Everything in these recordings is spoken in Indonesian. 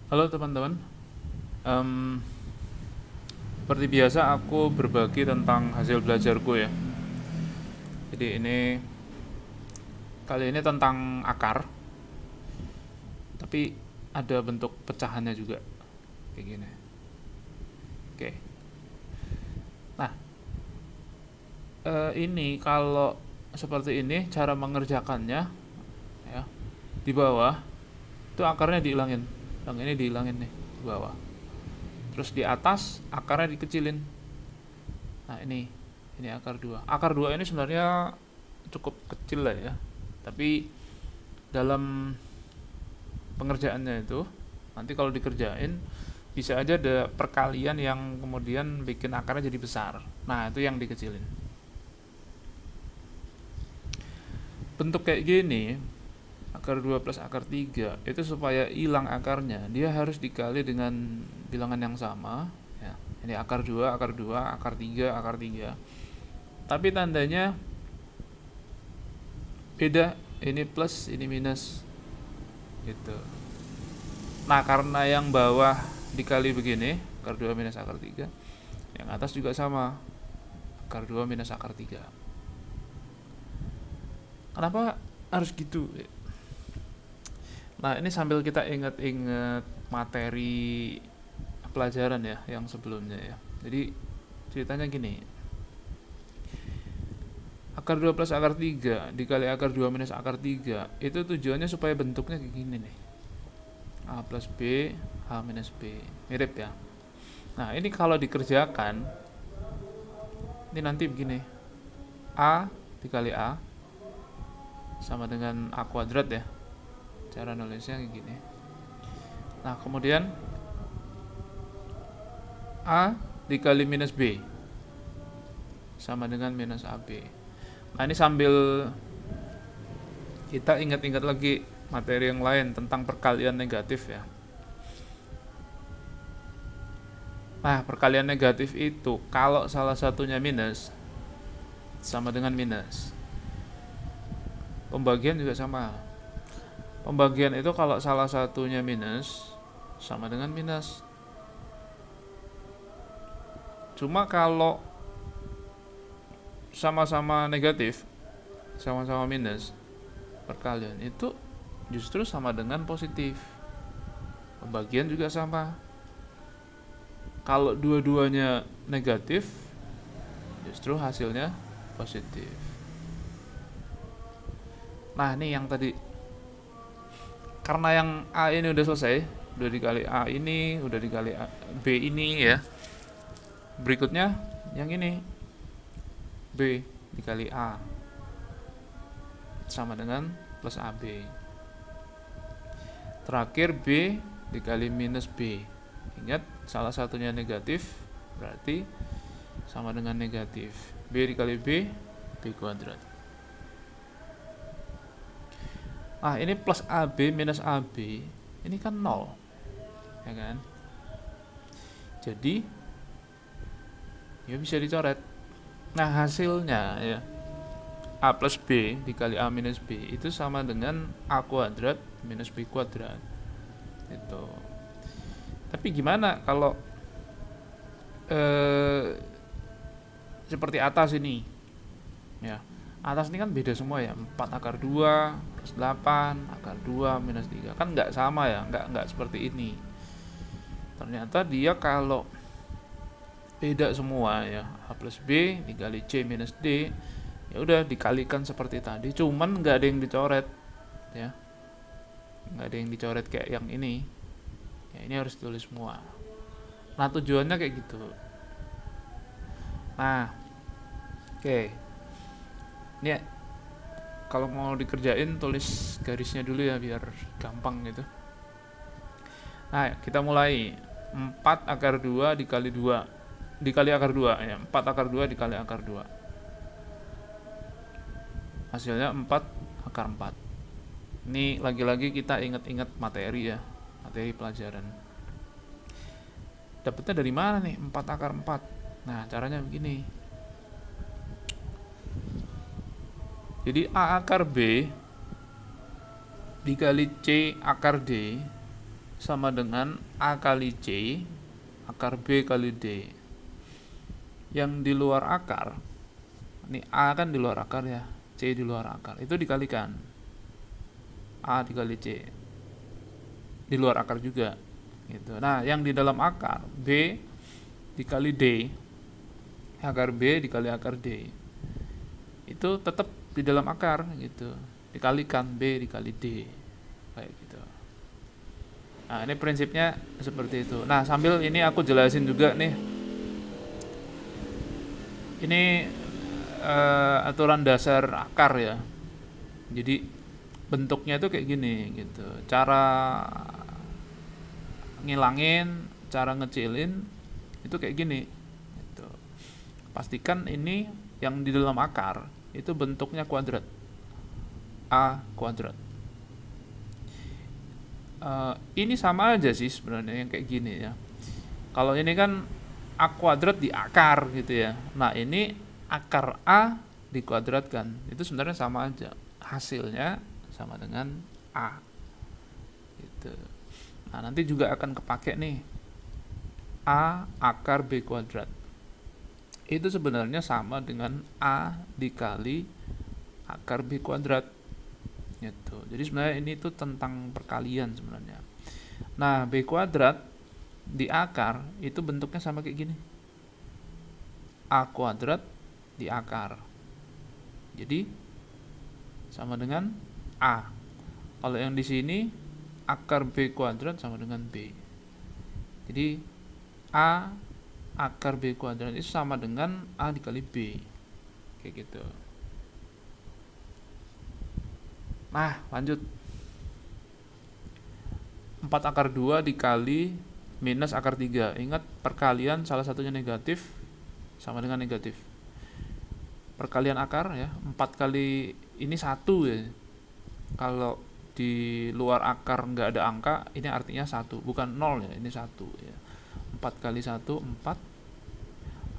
Halo teman-teman. Em, Seperti biasa aku berbagi tentang hasil belajarku ya. Jadi ini kali ini tentang akar, tapi ada bentuk pecahannya juga kayak gini. Oke. Nah, ini kalau seperti ini cara mengerjakannya ya. Di bawah itu akarnya dihilangin. Yang ini dihilangin nih di bawah. Terus di atas akarnya dikecilin. Nah, ini akar 2. Akar 2 ini sebenarnya cukup kecil lah ya. Tapi dalam pengerjaannya itu nanti kalau dikerjain bisa aja ada perkalian yang kemudian bikin akarnya jadi besar. Nah, itu yang dikecilin. Bentuk kayak gini, akar 2 plus akar 3 itu supaya hilang akarnya, dia harus dikali dengan bilangan yang sama ya. Ini akar 2, akar 2, akar 3, akar 3. Tapi tandanya beda, ini plus, ini minus gitu. Nah, karena yang bawah dikali begini, akar 2 minus akar 3, yang atas juga sama, akar 2 minus akar 3. Kenapa harus gitu? Nah, ini sambil kita ingat-ingat materi pelajaran ya yang sebelumnya ya. Jadi ceritanya gini, akar 2 plus akar 3 dikali akar 2 minus akar 3 itu tujuannya supaya bentuknya kayak gini nih. A plus B, A minus B. Mirip ya. Nah, ini kalau dikerjakan, ini nanti begini. A dikali A sama dengan A kuadrat ya. Cara nulisnya kayak gini. Nah, kemudian A dikali minus B sama dengan minus AB. Nah, ini sambil kita ingat-ingat lagi materi yang lain tentang perkalian negatif ya. Nah, perkalian negatif itu kalau salah satunya minus sama dengan minus. Pembagian juga sama. Pembagian itu kalau salah satunya minus sama dengan minus. Cuma kalau sama-sama negatif, sama-sama minus, perkalian itu justru sama dengan positif. Pembagian juga sama. Kalau dua-duanya negatif, justru hasilnya positif. Nah, ini yang tadi, karena yang A ini udah selesai, udah dikali A ini, udah dikali B ini ya. Berikutnya yang ini, B dikali A sama dengan plus AB. Terakhir B dikali minus B. Ingat, salah satunya negatif, berarti sama dengan negatif. B dikali B, B kuadrat. Nah, ini plus AB minus AB, ini kan 0, ya kan? Jadi, ya bisa dicoret. Nah, hasilnya ya, A plus B dikali A minus B itu sama dengan A kuadrat minus B kuadrat. Itu. Tapi gimana kalau seperti atas ini? Ya, atas ini kan beda semua ya. 4 akar 2 plus 8 akar 2 minus 3. Kan nggak sama ya, nggak seperti ini. Ternyata dia kalau beda semua ya, A plus B dikali C minus D, ya udah dikalikan seperti tadi, cuman nggak ada yang dicoret ya, nggak ada yang dicoret kayak yang ini ya, ini harus tulis semua. Nah, tujuannya kayak gitu. Nah, oke, ini ya, kalau mau dikerjain tulis garisnya dulu ya biar gampang gitu. Nah, kita mulai. 4 akar 2 dikali 2 dikali akar 2 ya, 4 akar 2 dikali akar 2, hasilnya 4 akar 4. Ini lagi-lagi kita ingat-ingat materi ya, materi pelajaran. Dapatnya dari mana nih 4 akar 4? Nah, caranya begini. Jadi A akar B dikali C akar D sama dengan A kali C akar B kali D. Yang di luar akar, ini A kan di luar akar ya, C di luar akar, itu dikalikan A dikali C, di luar akar juga gitu. Nah yang di dalam akar, B dikali D, akar B dikali akar D, itu tetap di dalam akar gitu, dikalikan B dikali D kayak gitu. Nah ini prinsipnya seperti itu. Nah sambil ini aku jelasin juga nih, ini aturan dasar akar ya. Jadi bentuknya itu kayak gini gitu, cara ngilangin, cara ngecilin itu kayak gini gitu. Pastikan ini yang di dalam akar itu bentuknya kuadrat, A kuadrat. Ini sama aja sih sebenarnya yang kayak gini ya. Kalau ini kan A kuadrat di akar gitu ya. Nah ini akar A dikuadratkan, itu sebenarnya sama aja, hasilnya sama dengan A gitu. Nah nanti juga akan kepake nih, A akar B kuadrat itu sebenarnya sama dengan A dikali akar B kuadrat gitu. Jadi sebenarnya ini tuh tentang perkalian sebenarnya. Nah B kuadrat di akar itu bentuknya sama kayak gini, A kuadrat di akar, jadi sama dengan A. Kalau yang di sini akar B kuadrat sama dengan B, jadi A akar B kuadrat itu sama dengan A dikali B kayak gitu. Nah lanjut, 4 akar 2 dikali minus akar 3. Ingat perkalian salah satunya negatif sama dengan negatif. Perkalian akar ya, 4 kali ini 1 ya. Kalau di luar akar nggak ada angka, ini artinya 1, bukan 0 ya, ini 1 ya. 4 kali 1 4,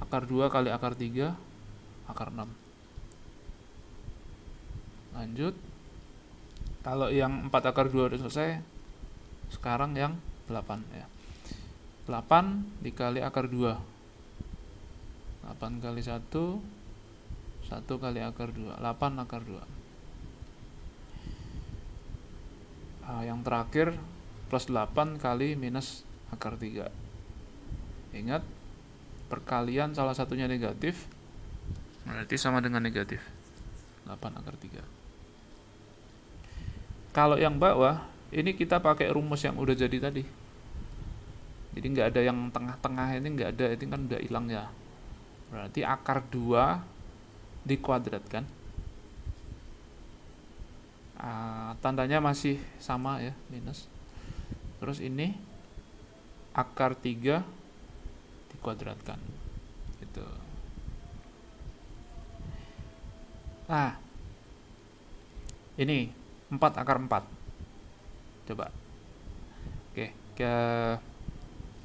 akar 2 kali akar 3 akar 6. Lanjut, kalau yang 4 akar 2 udah selesai, sekarang yang 8 ya. 8 dikali akar 2, 8 kali 1 1 kali akar 2, 8 akar 2. Nah, yang terakhir plus 8 kali minus akar 3. Ingat, perkalian salah satunya negatif, berarti sama dengan negatif 8 akar 3. Kalau yang bawah, ini kita pakai rumus yang udah jadi tadi. Jadi nggak ada yang tengah-tengah, ini nggak ada, itu kan udah hilang ya. Berarti akar 2 dikuadratkan. Tandanya masih sama ya, minus. Terus ini akar 3 dikuadratkan gitu. Nah ini 4 akar 4. Coba oke,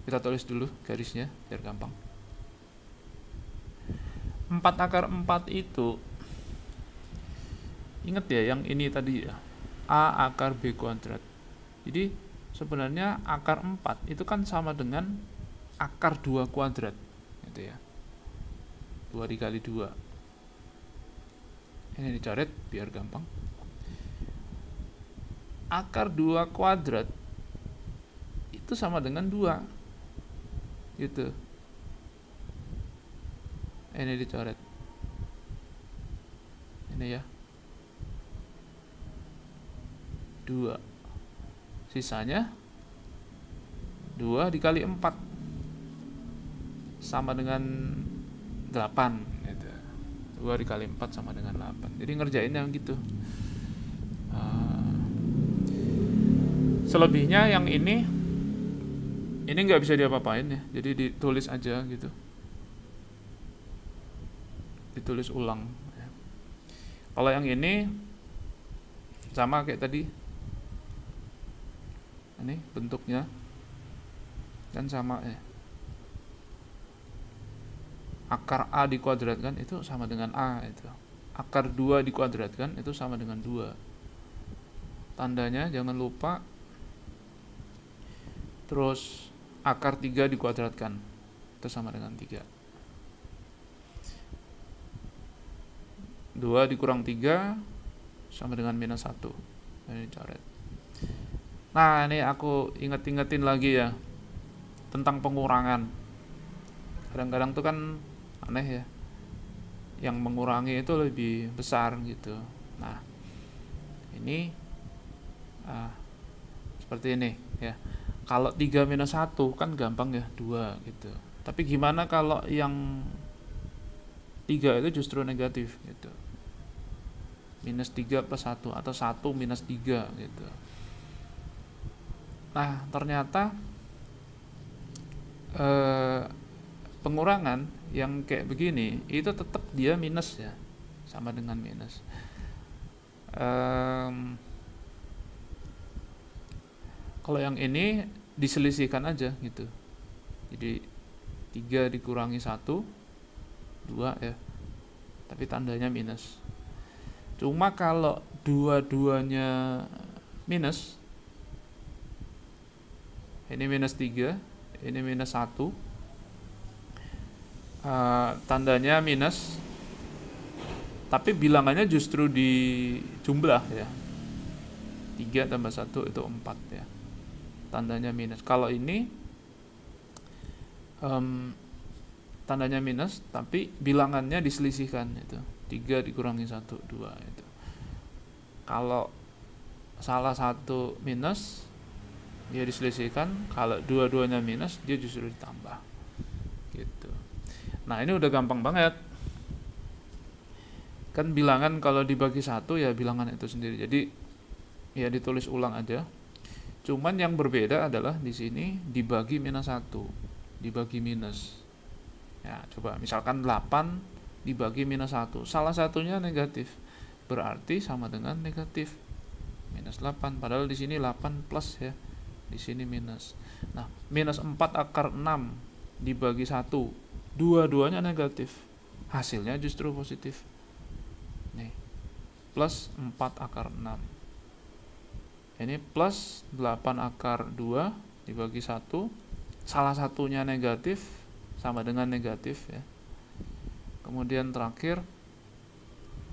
kita tulis dulu garisnya biar gampang. 4 akar 4 itu, ingat ya yang ini tadi ya, A akar B kuadrat. Jadi sebenarnya akar 4 itu kan sama dengan akar 2 kuadrat gitu ya, 2 dikali 2. Ini dicoret biar gampang. Akar 2 kuadrat itu sama dengan 2 gitu. Ini dicoret, ini ya, 2, sisanya 2 dikali 4 sama dengan 8 gitu. 2 dikali 4 sama dengan 8. Jadi ngerjainnya gitu. Selebihnya yang ini nggak bisa diapa-apain ya, jadi ditulis aja gitu, ditulis ulang ya. Kalau yang ini sama kayak tadi, ini bentuknya dan sama ya, akar A dikuadratkan itu sama dengan A itu, akar 2 dikuadratkan itu sama dengan 2. Tandanya jangan lupa terus akar 3 dikuadratkan, itu sama dengan 3. 2 dikurang 3 sama dengan minus 1. Ini coret. Nah, ini aku ingetin lagi ya tentang pengurangan. Kadang-kadang tuh kan aneh ya, yang mengurangi itu lebih besar gitu. Nah, ini seperti ini ya. Kalau 3 minus 1 kan gampang ya, 2 gitu. Tapi gimana kalau yang 3 itu justru negatif gitu. Minus 3 plus 1 atau 1 minus 3 gitu. Nah, ternyata pengurangan yang kayak begini itu tetap dia minus ya, sama dengan minus. Kalau yang ini diselisihkan aja gitu, jadi 3 dikurangi 1 2 ya, tapi tandanya minus. Cuma kalau dua-duanya minus, ini minus 3, ini minus 1, tandanya minus, tapi bilangannya justru di jumlah ya, 3 tambah 1 itu 4 ya, tandanya minus. Kalau ini tandanya minus tapi bilangannya diselisihkan, itu 3 dikurangi 1 2 itu. Kalau salah satu minus dia diselisihkan, kalau dua-duanya minus dia justru ditambah gitu. Nah, ini udah gampang banget kan, bilangan kalau dibagi 1 ya bilangan itu sendiri, jadi ya ditulis ulang aja. Cuman yang berbeda adalah di sini dibagi minus 1, dibagi minus ya. Coba misalkan 8 dibagi minus 1, salah satunya negatif, berarti sama dengan negatif minus 8, padahal di sini 8 plus ya, di sini minus. Nah, minus 4 akar 6 dibagi 1, dua-duanya negatif, hasilnya justru positif nih, plus 4 akar 6. Ini plus 8 akar 2 dibagi 1, salah satunya negatif, sama dengan negatif ya. Kemudian terakhir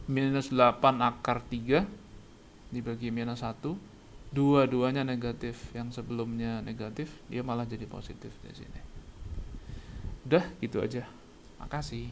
minus 8 akar 3 dibagi minus 1, dua-duanya negatif, yang sebelumnya negatif dia malah jadi positif di sini. Udah gitu aja. Makasih.